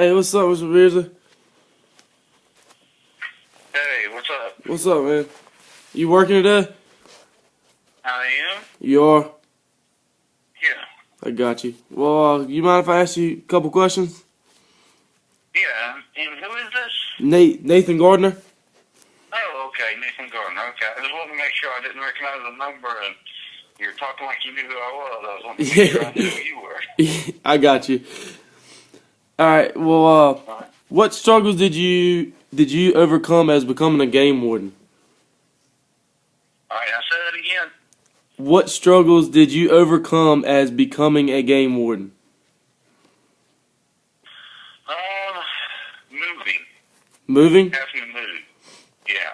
Hey, what's up, Mr. Beardsley? Hey, what's up? What's up, man? You working today? I am? You are? Yeah. I got you. Well, you mind if I ask you a couple questions? Yeah. And who is this? Nathan Gardner? Oh, okay. Nathan Gardner. Okay. I just wanted to make sure I didn't recognize the number and you're talking like you knew who I was. I was wanting to make sure I knew who you were. I got you. All right. Well, All right. what struggles did you overcome as becoming a game warden? All right. I said it again. What struggles did you overcome as becoming a game warden? Moving. Moving? Having to move. Yeah.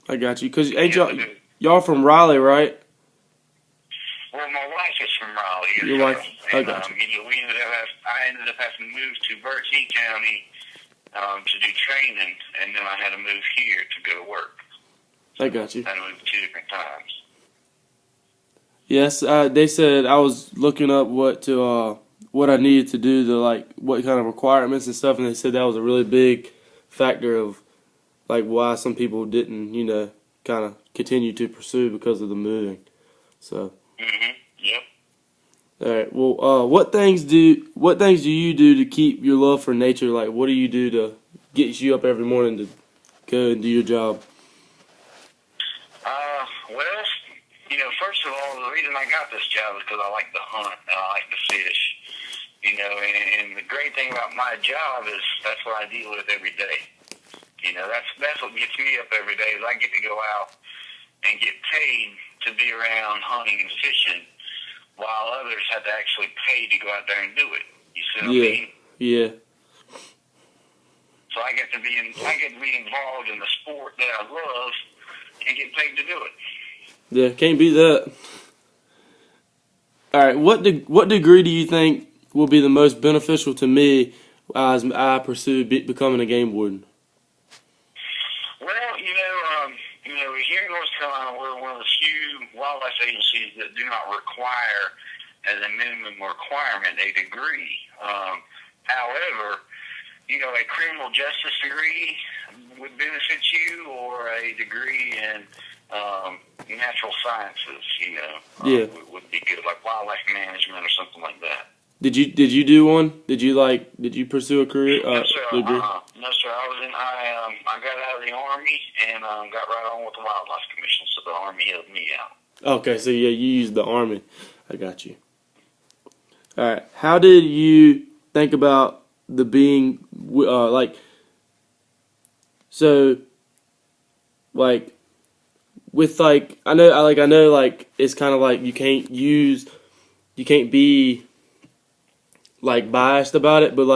I got you. Cause ain't Yeah, y'all from Raleigh, right? well, my wife is from Raleigh. Yes, Your sir. wife? I And, got you. I ended up having to move to Berkeley County to do training, and then I had to move here to go to work. I got you. I had to move 2 different times. Yes, they said I was looking up what I needed to do to what kind of requirements and stuff, and they said that was a really big factor of why some people didn't kind of continue to pursue because of the moving. So, Yep. all right. Well, what things do you do to keep your love for nature? Like, what do you do to get you up every morning to go and do your job? Well, first of all, the reason I got this job is because I like to hunt and I like to fish. And the great thing about my job is that's what I deal with every day. That's what gets me up every day is I get to go out and get paid to be around hunting and fishing, while others have to actually pay to go out there and do it. You see what I mean? Yeah. So I get to be involved in the sport that I love and get paid to do it. Yeah, can't beat that. All right, what degree do you think will be the most beneficial to me as I pursue becoming a game warden? Well, here in North Carolina, we're one of the few wildlife agencies that do not require, as a minimum requirement, a degree. However, a criminal justice degree would benefit you, or a degree in natural sciences, Yeah. would be good, like wildlife management or something like that. Did you do one? Did you pursue a career No, sir. degree? No, sir. I got out of the Army and got right on with the Wildlife Commission, so the Army helped me out. Okay, so yeah, you used the Army. I got you. All right. How did you think about the being so like with I know it's kind of like you can't be biased about it, but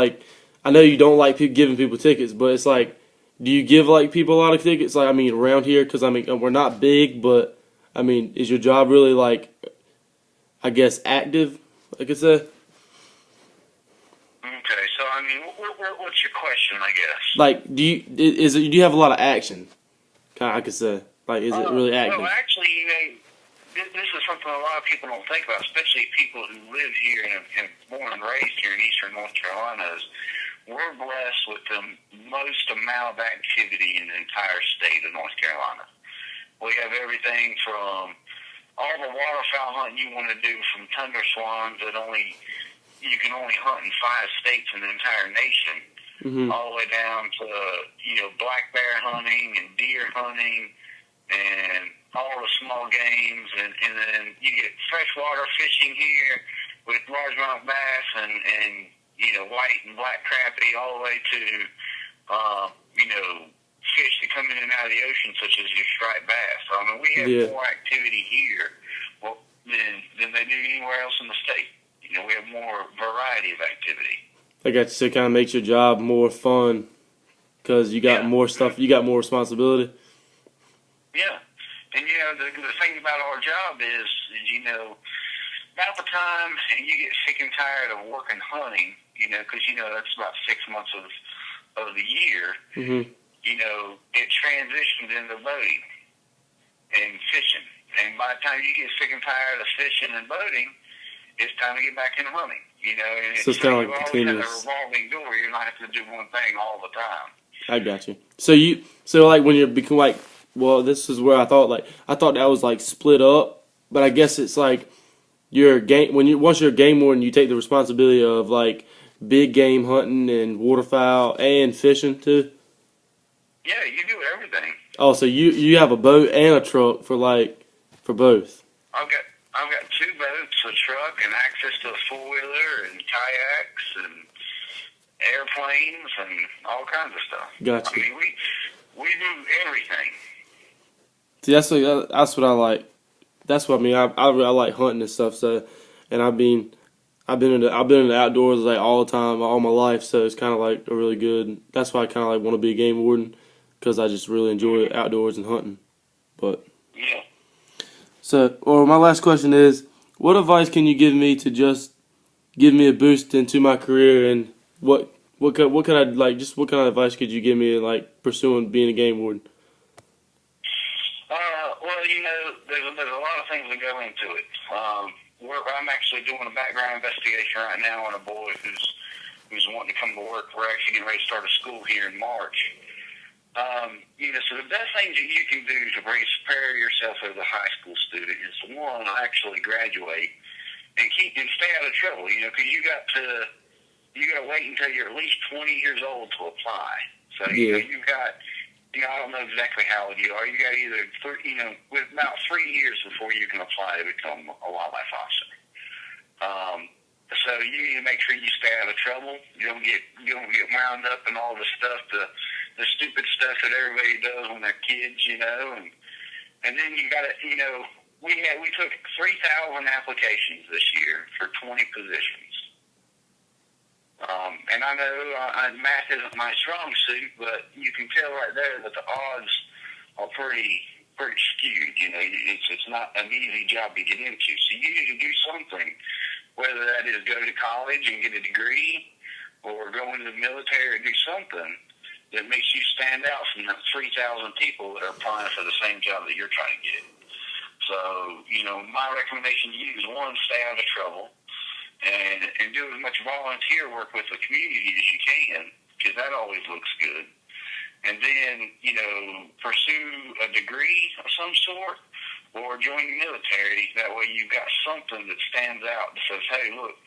I know you don't like giving people tickets, but it's do you give people a lot of tickets? I mean, around here, because I mean we're not big, but I mean, is your job really I guess active? Like I said, Okay, so I mean, what's your question? I guess. do you have a lot of action? I could say, is it really active? Well, actually, this is something a lot of people don't think about, especially people who live here and born and raised here in eastern North Carolina. Is we're blessed with the most amount of activity in the entire state of North Carolina. We have everything from all the waterfowl hunting you want to do, from tundra swans that you can only hunt in 5 states in the entire nation, all the way down to black bear hunting and deer hunting and all the small games, and then you get freshwater fishing here with largemouth bass and white and black crappie, all the way to fish that come in and out of the ocean, such as your striped bass. So I mean, we have more activity here than they do anywhere else in the state. We have more variety of activity. I got you. So it kind of makes your job more fun because you got more stuff. You got more responsibility. Yeah. And, the thing about our job is about the time and you get sick and tired of working hunting, because, that's about 6 months of the year, it transitions into boating and fishing. And by the time you get sick and tired of fishing and boating, it's time to get back into hunting. You know, and So it's kind of you like always continuous. have a revolving door. You're not having to do one thing all the time. I got you. So like when you're become like, well, this is where I thought that was like split up, but I guess it's like your game once you're a game warden, you take the responsibility of like big game hunting and waterfowl and fishing too. Yeah, you do everything. Oh, so you have a boat and a truck for both. I've got two boats, a truck, and access to a four-wheeler and kayaks and airplanes and all kinds of stuff. Gotcha. I mean, we do everything. See, that's what I like. That's what I mean. I like hunting and stuff. So, and I've been in the outdoors like all the time, all my life. So it's kind of like a really good. That's why I kind of like want to be a game warden because I just really enjoy outdoors and hunting. But Yeah. so, or my last question is, what advice can you give me to just give me a boost into my career, and what could I like? Just what kind of advice could you give me in like pursuing being a game warden? Well, you know, there's a lot of things that go into it. I'm actually doing a background investigation right now on a boy who's wanting to come to work. We're actually getting ready to start a school here in March. You know, so the best things that you can do to prepare yourself as a high school student is one, actually graduate and stay out of trouble. You know, because you got to wait until you're at least 20 years old to apply. So you know, you've got. You know, I don't know exactly how old you are. You got either, with about 3 years before you can apply to become a wildlife officer. So you need to make sure you stay out of trouble. You don't get wound up in all the stuff, the stupid stuff that everybody does when they're kids, you know. And then you got to, you know, we took 3,000 applications this year for 20 positions. And I know math isn't my strong suit, but you can tell right there that the odds are pretty skewed. You know, it's not an easy job to get into. So you need to do something, whether that is go to college and get a degree, or go into the military or do something that makes you stand out from the 3,000 people that are applying for the same job that you're trying to get. So, you know, my recommendation to you is one, stay out of trouble. And do as much volunteer work with the community as you can, because that always looks good. And then, you know, pursue a degree of some sort or join the military. That way you've got something that stands out that says, hey, look,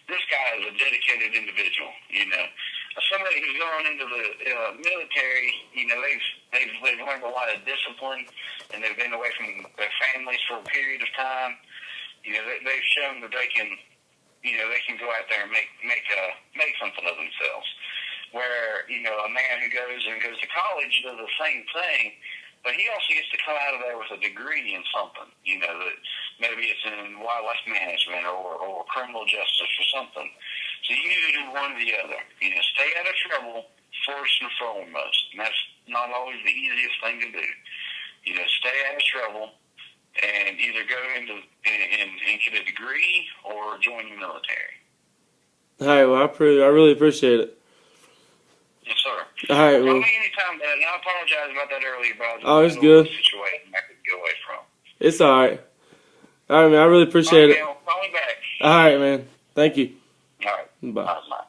this guy is a dedicated individual, you know. Somebody who's gone into the military, you know, they've learned a lot of discipline, and they've been away from their families for a period of time. You know, they've shown that they can, you know, they can go out there and make something of themselves. Where, you know, a man who goes to college does the same thing, but he also gets to come out of there with a degree in something. You know, that maybe it's in wildlife management or criminal justice or something. So you need to do one or the other. You know, stay out of trouble first and foremost. And that's not always the easiest thing to do. You know, stay out of trouble. And either go into and get a degree or join the military. All right, well, I really appreciate it. Yes, sir. All right, Call well. me anytime, Dad. And I apologize about that earlier, but Oh, it's good. Situation I could get away from. It's all right. All right, man. I really appreciate it. Call me back. All right, man. Thank you. All right. Bye. Bye.